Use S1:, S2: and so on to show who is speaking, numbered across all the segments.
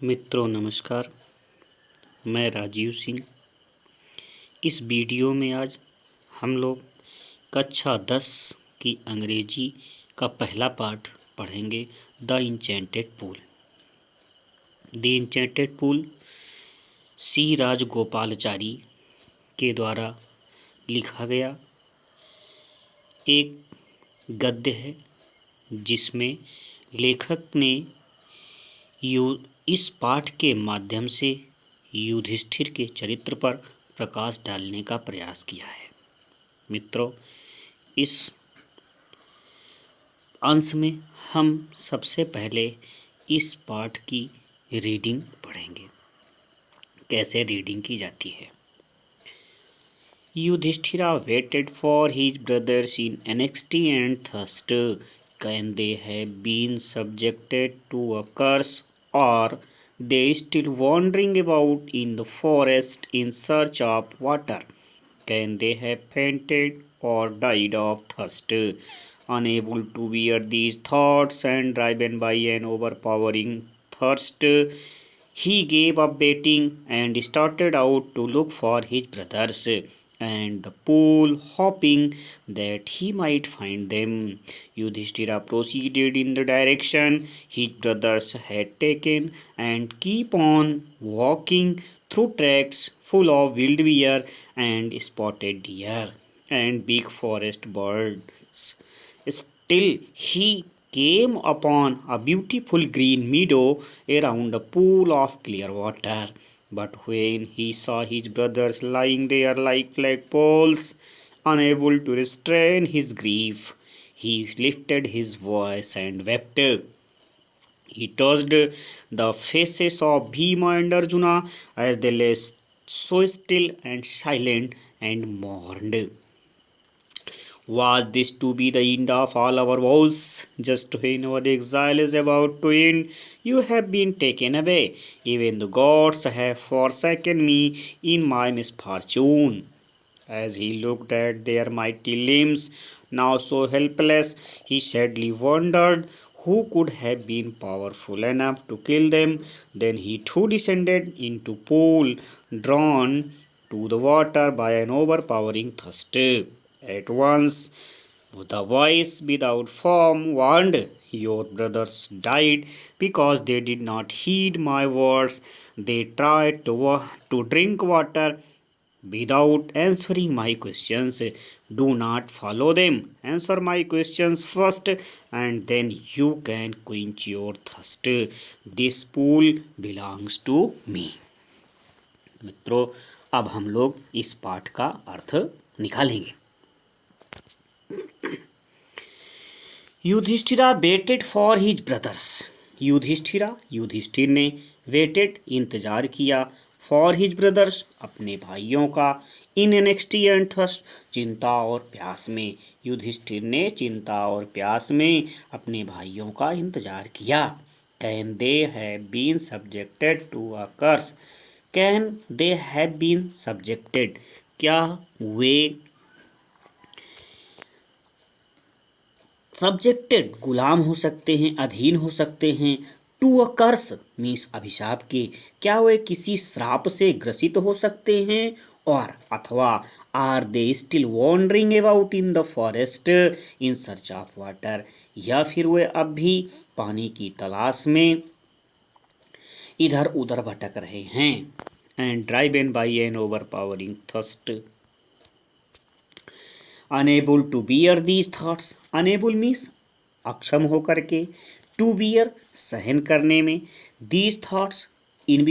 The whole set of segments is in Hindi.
S1: मित्रों नमस्कार। मैं राजीव सिंह। इस वीडियो में आज हम लोग कक्षा 10 की अंग्रेजी का पहला पाठ पढ़ेंगे, the enchanted pool. The enchanted pool C Rajagopalachari के द्वारा लिखा गया एक गद्य है, जिसमें लेखक ने इस पाठ के माध्यम से युधिष्ठिर के चरित्र पर प्रकाश डालने का प्रयास किया है। मित्रों, इस अंश में हम सबसे पहले इस पाठ की रीडिंग पढ़ेंगे। कैसे रीडिंग की जाती है। Yudhishthira waited for his brothers in anxiety and thirst. Can they have been subjected to a curse, or they still wandering about in the forest in search of water? Can they have fainted or died of thirst? Unable to bear these thoughts and driven by an overpowering thirst, he gave up waiting and started out to look for his brothers and the pool, hoping that he might find them. Yudhishthira proceeded in the direction his brothers had taken and keep on walking through tracks full of wild bear and spotted deer and big forest birds. Still he came upon a beautiful green meadow around a pool of clear water. But when he saw his brothers lying there like flagpoles, unable to restrain his grief, he lifted his voice and wept. He touched the faces of Bhima and Arjuna as they lay so still and silent and mourned. Was this to be the end of all our woes? Just when our exile is about to end, you have been taken away. Even the gods have forsaken me in my misfortune. As he looked at their mighty limbs, now so helpless, he sadly wondered who could have been powerful enough to kill them. Then he too descended into pool, drawn to the water by an overpowering thirst. At once, the voice without form warned, "Your brothers died because they did not heed my words. They tried to drink water without answering my questions. Do not follow them. Answer my questions first, and then you can quench your thirst. This pool belongs to me." मित्रों, अब हम लोग इस पाठ का अर्थ निकालेंगे। Yudhishthira waited for his brothers. Yudhishthir ने वेटेड इंतजार किया, फॉर हिज ब्रदर्स अपने भाइयों का, इन एनेक्स्टी एंड थर्स्ट चिंता और प्यास में। युधिष्ठिर ने चिंता और प्यास में अपने भाइयों का इंतजार किया। Can they have been subjected to a curse. Can they have been subjected, क्या वे सब्जेक्टेड गुलाम हो सकते हैं, अधीन हो सकते हैं, टू अ कर्स मीन्स अभिशाप के, क्या वे किसी श्राप से ग्रसित हो सकते हैं, और अथवा are they still wandering about in the forest in search of water, या फिर वे अब भी पानी की तलाश में इधर उधर भटक रहे हैं। And driven by an overpowering thirst, unable to bear these thoughts. Unable means अक्षम होकर के, टू बियर सहन करने में, दीज थॉट्स इन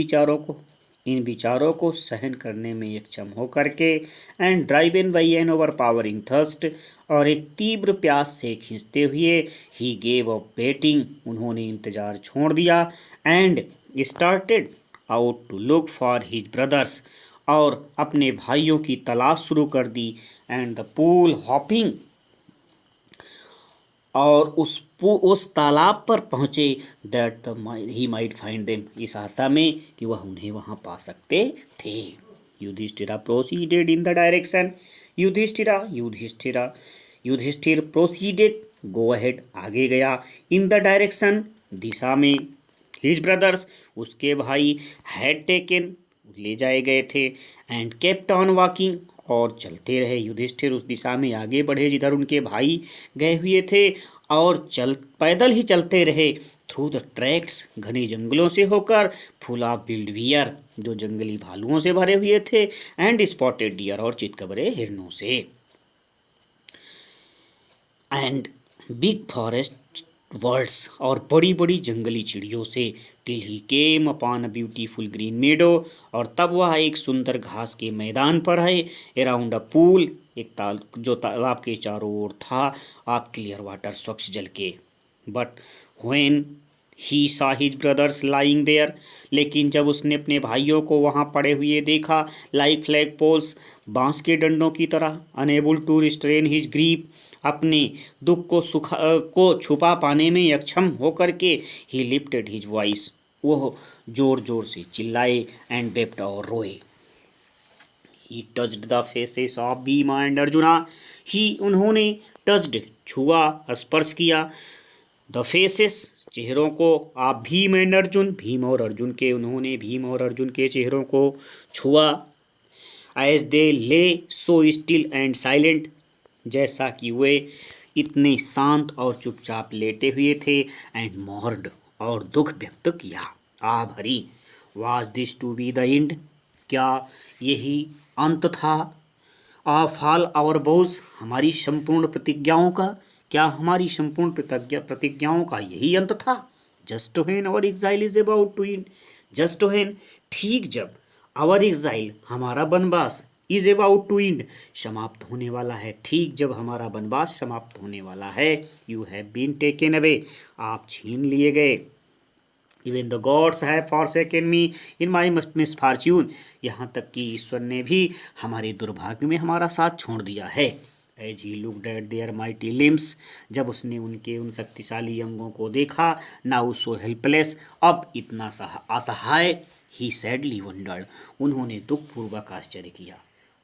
S1: विचारों को सहन करने में अक्षम होकर के, and driven by an overpowering thirst और एक तीव्र प्यास से खींचते हुए, ही गेव अप वेटिंग उन्होंने इंतजार छोड़ दिया, and started out to look for his brothers और अपने भाइयों की तलाश शुरू कर दी, एंड द पूल हॉपिंग और उस तालाब पर पहुँचे, that he might find them इस आशा में कि वह उन्हें वहाँ पा सकते थे। Yudhishthira proceeded in the direction. Yudhishthir proceeded go ahead आगे गया, इन द डायरेक्शन दिशा में, हिज ब्रदर्स उसके भाई हैड टेकन ले जाए गए थे एंड केप्ट ऑन वॉकिंग और चलते रहे। युधिष्ठिर उस दिशा में आगे बढ़े जिधर उनके भाई गए हुए थे और पैदल ही चलते रहे थ्रू द ट्रैक्स, घने जंगलों से होकर, फुल ऑफ बिल्ड वियर जो जंगली भालुओं से भरे हुए थे, एंड स्पॉटेड डियर और चितकबरे हिरणों से, एंड बिग फॉरेस्ट वर्ड्स और बड़ी बड़ी जंगली चिड़ियों से, till he came upon a beautiful green meadow और तब वह एक सुंदर घास के मैदान पर है, अराउंड अ पूल एक तालाब के चारों ओर था, ऑफ क्लियर वाटर स्वच्छ जल के। बट व्हेन ही सा हिज ब्रदर्स लाइंग देयर, लेकिन जब उसने अपने भाइयों को वहाँ पड़े हुए देखा, लाइक फ्लैग पोल्स बांस के डंडों की तरह, unable to restrain his grief अपने दुख को छुपा पाने में अक्षम होकर के, ही लिफ्टेड हिज वॉइस वह जोर जोर से चिल्लाए, एंड वेप्ट और रोए। He touched the faces of Bhima and Arjuna, he उन्होंने टच्ड छुआ स्पर्श किया, द फेसेस चेहरों को, आप भीम एंड अर्जुन भीम और अर्जुन के, उन्होंने भीम और अर्जुन के चेहरों को छुआ, एज दे ले सो स्टिल एंड साइलेंट जैसा कि वे इतने शांत और चुपचाप लेटे हुए थे, एंड मोर्ड और दुख व्यक्त किया। आ भरी was this to be the end, क्या यही अंत था, ऑफ ऑल आवर वोज हमारी संपूर्ण प्रतिज्ञाओं का, क्या हमारी संपूर्ण प्रतिज्ञाओं का यही अंत था। Just when our exile is about to end, just when ठीक जब, आवर एग्जाइल हमारा वनवास, इज अबाउट टू एंड समाप्त होने वाला है, ठीक जब हमारा वनवास समाप्त होने वाला है, you have been taken away आप छीन लिए गए, even the gods have forsaken me in my misfortune यहाँ तक कि ईश्वर ने भी हमारे दुर्भाग्य में हमारा साथ छोड़ दिया है। As he looked at their mighty limbs, जब उसने उनके उन शक्तिशाली अंगों को देखा, नाउ सो हेल्पलेस अब इतना असहाय, ही सैडली वंडर्ड उन्होंने दुखपूर्वक आश्चर्य किया,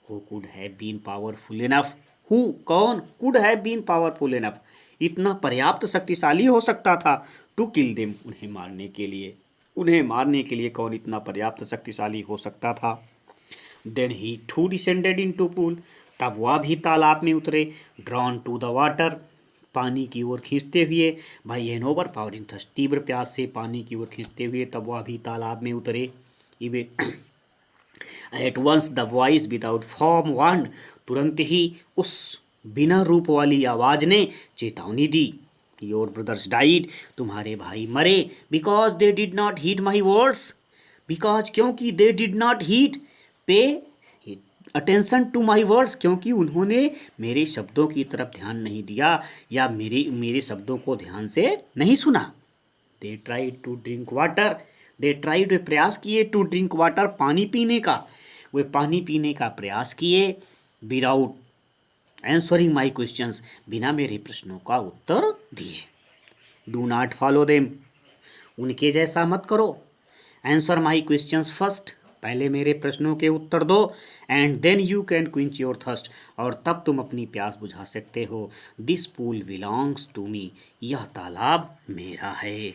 S1: who could have been powerful enough, who कौन, could have been powerful enough इतना पर्याप्त शक्तिशाली हो सकता था, टू किल देम उन्हें मारने के लिए, उन्हें मारने के लिए कौन इतना पर्याप्त शक्तिशाली हो सकता था। Then he too descended into pool, तब वह भी तालाब में उतरे, ड्रॉन टू द वाटर पानी की ओर खींचते हुए, भाई एन ओवर पावरिंग थर्स्ट तीव्र प्यास से पानी की ओर खींचते हुए, तब वह भी तालाब में उतरे। Even at once the voice without form warn, तुरंत ही उस बिना रूप वाली आवाज ने चेतावनी दी, योर ब्रदर्स डाइड तुम्हारे भाई मरे, because they did not heed my words, because क्योंकि they did not heed pay attention to my words क्योंकि उन्होंने मेरे शब्दों की तरफ ध्यान नहीं दिया या मेरे शब्दों को ध्यान से नहीं सुना। They try to drink water, they try वे प्रयास किए, टू ड्रिंक वाटर पानी पीने का, वे पानी पीने का प्रयास किए, विदाउट आंसरिंग माई क्वेश्चंस बिना मेरे प्रश्नों का उत्तर दिए। डू नॉट फॉलो देम उनके जैसा मत करो, आंसर माई क्वेश्चंस फर्स्ट पहले मेरे प्रश्नों के उत्तर दो, and then you can quench your thirst और तब तुम अपनी प्यास बुझा सकते हो। This pool belongs to me यह तालाब मेरा है।